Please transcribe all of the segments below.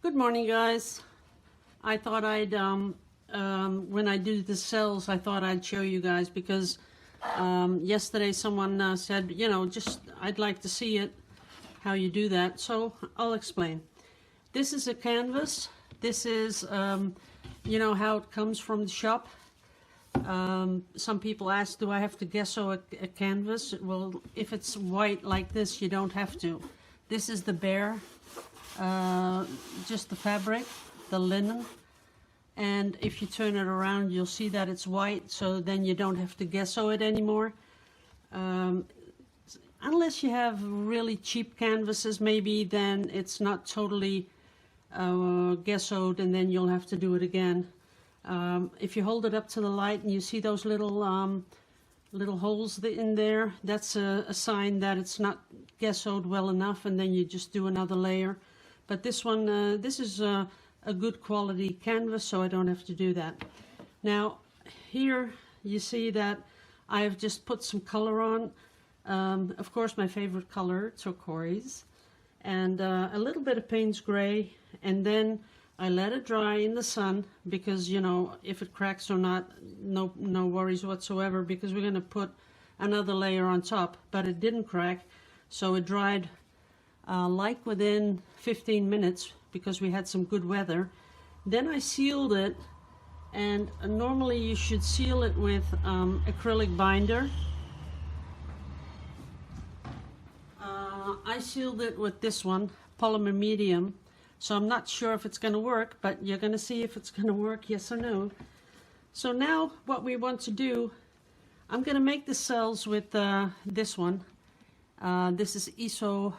Good morning, guys. I thought I'd, when I do the cells, I thought I'd show you guys because yesterday someone said, you know, just I'd like to see it, how you do that. So I'll explain. This is a canvas. This is, you know, how it comes from the shop. Some people ask, do I have to gesso a canvas? Well, if it's white like this, you don't have to. This is the bare, just the fabric, the linen. And if you turn it around, you'll see that it's white, so then you don't have to gesso it anymore. Unless you have really cheap canvases, maybe, then it's not totally gessoed, and then you'll have to do it again. If you hold it up to the light and you see those little little holes in there, that's a sign that it's not gessoed well enough, and then you just do another layer. But this one, this is a good quality canvas, so I don't have to do that. Now here you see that I've just put some color on. Of course, my favorite color, turquoise, and a little bit of Payne's gray, and then I let it dry in the sun because, you know, if it cracks or not, no worries whatsoever, because we're going to put another layer on top. But it didn't crack, so it dried like within 15 minutes because we had some good weather. Then I sealed it, and normally you should seal it with acrylic binder. I sealed it with this one, polymer medium. So I'm not sure if it's going to work, but you're going to see if it's going to work, yes or no. So now what we want to do, I'm going to make the cells with this one. This is isopropyl,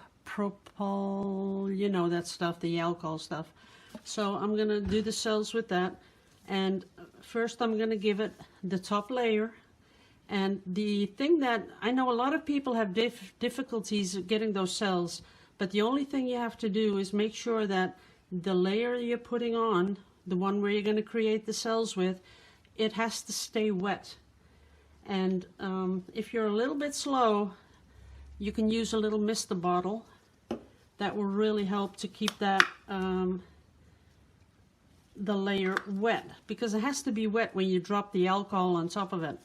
you know that stuff, the alcohol stuff. So I'm going to do the cells with that. And first I'm going to give it the top layer. And the thing that I know a lot of people have difficulties getting those cells. But the only thing you have to do is make sure that the layer you're putting on, the one where you're going to create the cells with, it has to stay wet. And if you're a little bit slow, you can use a little mister bottle. That will really help to keep that the layer wet, because it has to be wet when you drop the alcohol on top of it.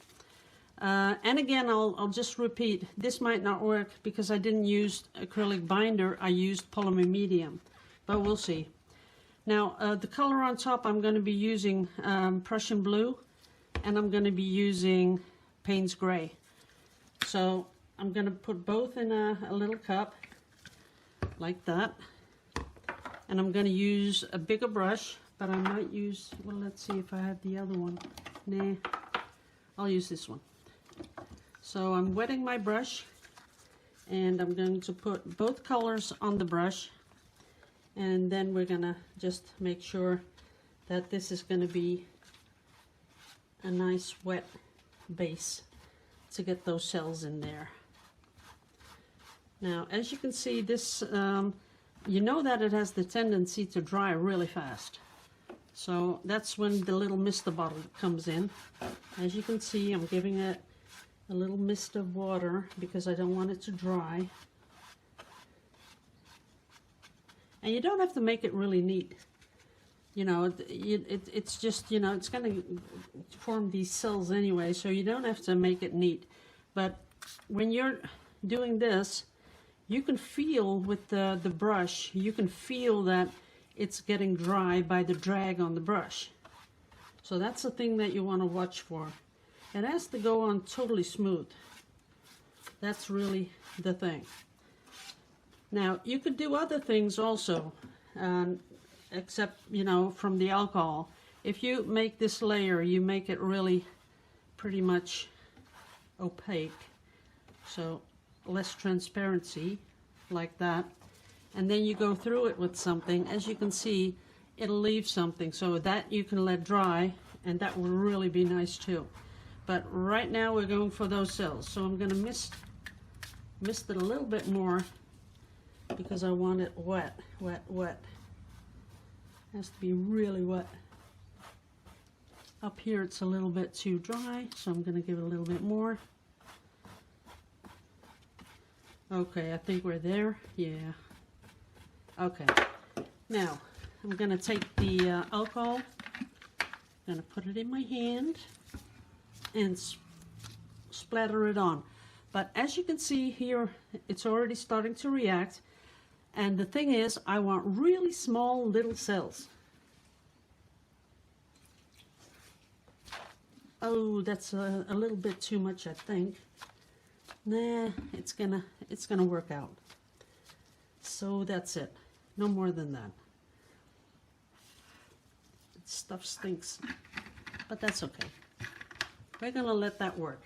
And again, I'll just repeat, this might not work because I didn't use acrylic binder, I used polymer medium, but we'll see. Now, the color on top, I'm going to be using Prussian blue, and I'm going to be using Payne's gray. So I'm going to put both in a little cup, like that. And I'm going to use a bigger brush, but I might use, well, let's see if I have the other one. Nah, I'll use this one. So I'm wetting my brush, and I'm going to put both colors on the brush, and then we're going to just make sure that this is going to be a nice wet base to get those cells in there. Now, as you can see, this, you know that it has the tendency to dry really fast. So that's when the little mister bottle comes in. As you can see, I'm giving it a little mist of water because I don't want it to dry. And you don't have to make it really neat. You know, it's just, you know, it's going to form these cells anyway, so you don't have to make it neat. But when you're doing this, you can feel with the brush, you can feel that it's getting dry by the drag on the brush. So that's the thing that you want to watch for. It has to go on totally smooth. That's really the thing. Now, you could do other things also, except, you know, from the alcohol. If you make this layer, you make it really pretty much opaque. So less transparency, like that. And then you go through it with something. As you can see, it'll leave something. So that you can let dry, and that will really be nice too. But right now we're going for those cells. So I'm going to mist it a little bit more because I want it wet, wet, wet. It has to be really wet. Up here it's a little bit too dry, so I'm going to give it a little bit more. Okay, I think we're there. Yeah. Okay. Now, I'm going to take the alcohol, I'm going to put it in my hand and splatter it on. But as you can see here, it's already starting to react. And the thing is, I want really small little cells. Oh, that's a little bit too much, I think. Nah, it's gonna work out. So that's it. No more than that. Stuff stinks, but that's okay. We're gonna let that work.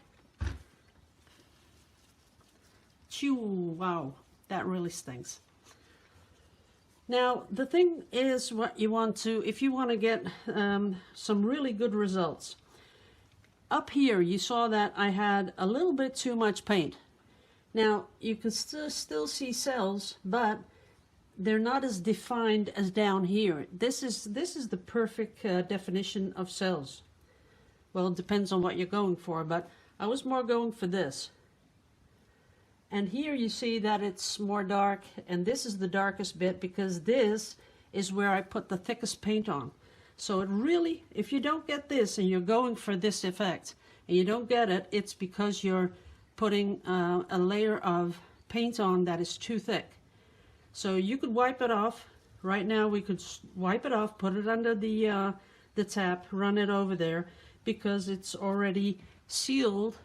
Chew, wow, that really stinks. Now, the thing is, what you want to, if you want to get some really good results, up here you saw that I had a little bit too much paint. Now, you can still see cells, but they're not as defined as down here. This is the perfect definition of cells. Well, it depends on what you're going for, but I was more going for this. And here you see that it's more dark, and this is the darkest bit because this is where I put the thickest paint on. So it really, if you don't get this and you're going for this effect and you don't get it, it's because you're putting a layer of paint on that is too thick. So you could wipe it off. Right now we could wipe it off, put it under the tap, run it over there, because it's already sealed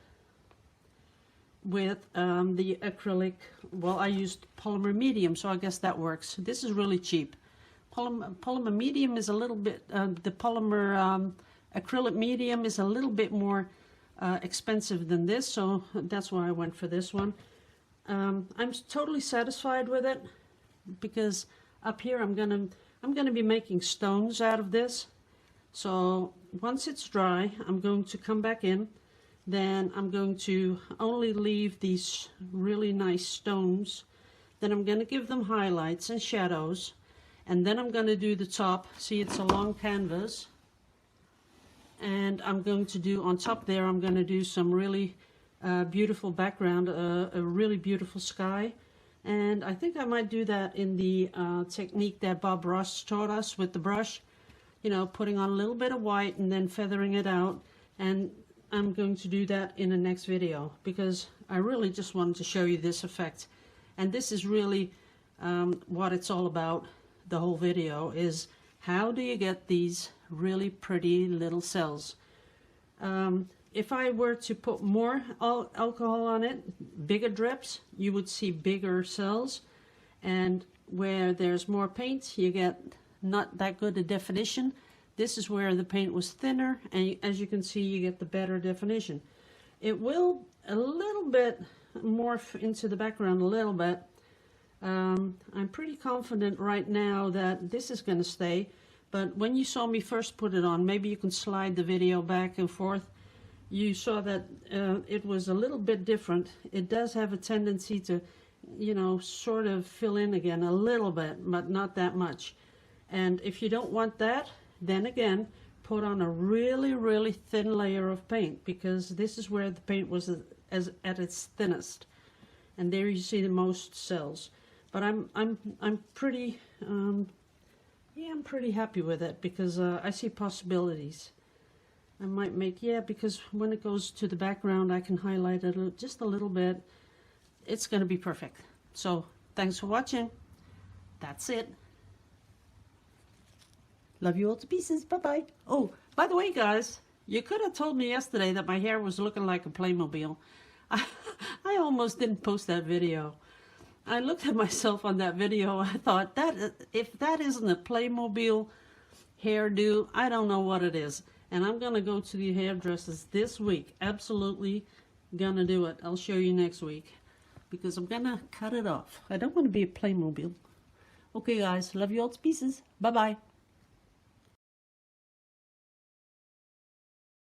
with the acrylic. Well, I used polymer medium, so I guess that works. This is really cheap. Polymer medium is a little bit, the polymer acrylic medium is a little bit more expensive than this, so that's why I went for this one. I'm totally satisfied with it, because up here I'm gonna be making stones out of this. So once it's dry, I'm going to come back in. Then I'm going to only leave these really nice stones. Then I'm going to give them highlights and shadows. And then I'm going to do the top. See, it's a long canvas. And I'm going to do, on top there, I'm going to do some really beautiful background, a really beautiful sky. And I think I might do that in the technique that Bob Ross taught us with the brush. You know, putting on a little bit of white and then feathering it out. And I'm going to do that in the next video, because I really just wanted to show you this effect. And this is really what it's all about. The whole video is, how do you get these really pretty little cells? If I were to put more alcohol on it, bigger drips, you would see bigger cells. And where there's more paint, you get not that good a definition. This is where the paint was thinner, and as you can see, you get the better definition. It will a little bit morph into the background a little bit. I'm pretty confident right now that this is going to stay, but when you saw me first put it on, maybe you can slide the video back and forth, you saw that it was a little bit different. It does have a tendency to, you know, sort of fill in again a little bit, but not that much. And if you don't want that, then again, put on a really, really thin layer of paint, because this is where the paint was at its thinnest. And there you see the most cells. But I'm pretty, yeah, I'm pretty happy with it, because I see possibilities. I might make, yeah, because when it goes to the background, I can highlight it just a little bit. It's going to be perfect. So thanks for watching. That's it. Love you all to pieces. Bye-bye. Oh, by the way, guys, you could have told me yesterday that my hair was looking like a Playmobil. I almost didn't post that video. I looked at myself on that video. I thought, if that isn't a Playmobil hairdo, I don't know what it is. And I'm going to go to the hairdressers this week. Absolutely going to do it. I'll show you next week, because I'm going to cut it off. I don't want to be a Playmobil. Okay, guys. Love you all to pieces. Bye-bye.